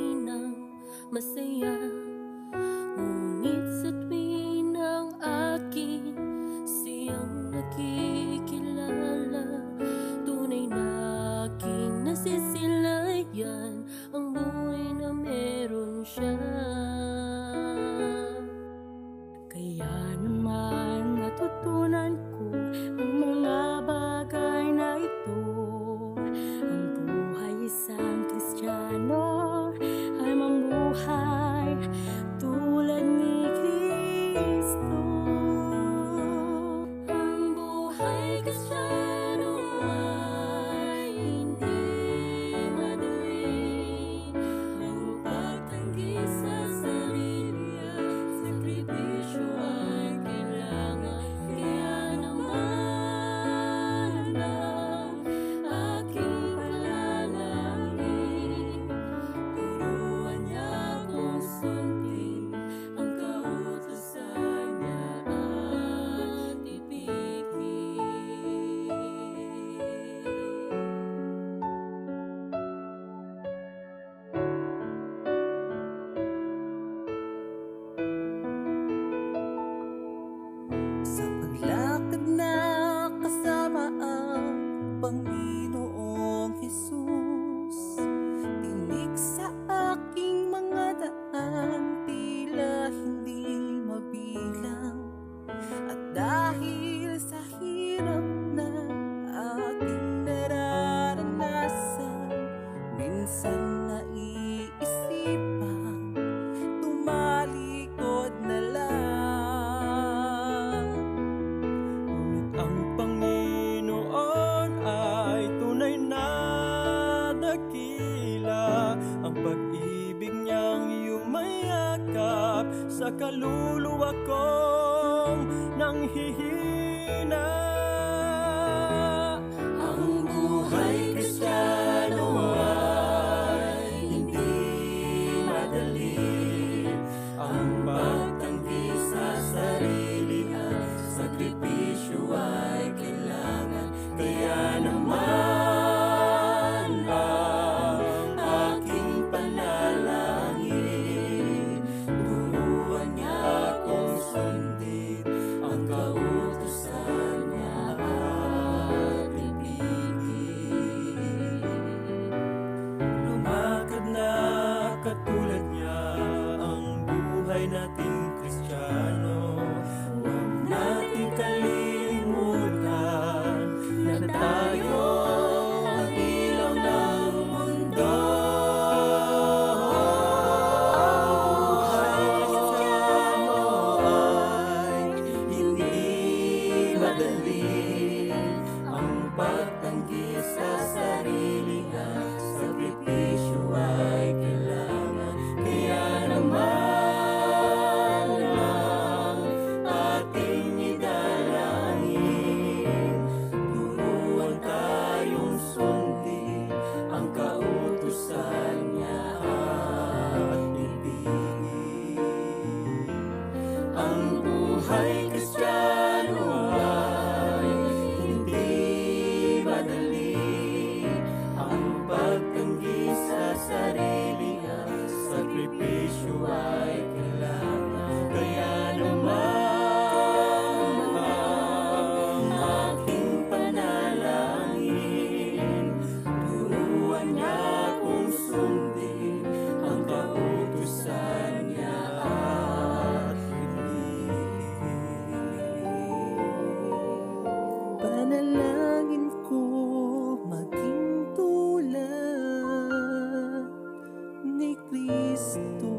buhay ng masaya. Ngunit sa tuwin ng aking siyang nakikilala, tunay na aking nasisilayan ang buhay na meron siya. Kaya naman natutunan ko ang mga bagay na ito. Ang buhay isang Kristiyano ay mamuhay tulad ni Kristo. Ang buhay Kristiyano ay hindi madali. Ang pagtanggi sa sarili at sakripisyo ay kailangan. Kaya naman ang aking panalangin, turuan niya kung sundin ang kautusan niya at ibigin. Sa paglakad na kasama ang Panginoong Hesus, tinik sa aking mga daan tila hindi mabilang. At dahil sa hirap na aking nararanasan, minsan naiisipang tumalikod na lang. Ngunit ang Panginoon ay tunay na dakila, ang pag-ibig niyang yumayakap sa kaluluwa kong nanghihina. Ang buhay Kristiyano ay hindi madali. Ang pagtanggi sa sarili at sakripisyo ay kailangan. Kaya naman ang aking panalangin, turuan niya kung sundin ang kautusan niya at ibigin. Lumakad na katulad niya ang buhay nating Kristiyano. Huwag nating kalimutan na tayo ang ilaw ng mundo. Ang buhay Kristiyano ay hindi madali. Ang pagtanggi sa sarili at sakripisyo ay kailangan. Kaya naman ang ating idalangin, turuan tayong sundin ang kautusan niya at ibigin. Ang buhay Kristiyano ay hindi madali. Ang pagtanggi sa sarili at sakripisyo ay kailangan. Kaya naman ang aking panalangin, turuan niya kung sundin ang kautusan niya at ibigin. Panalangin ko maging tulad ni Kristo.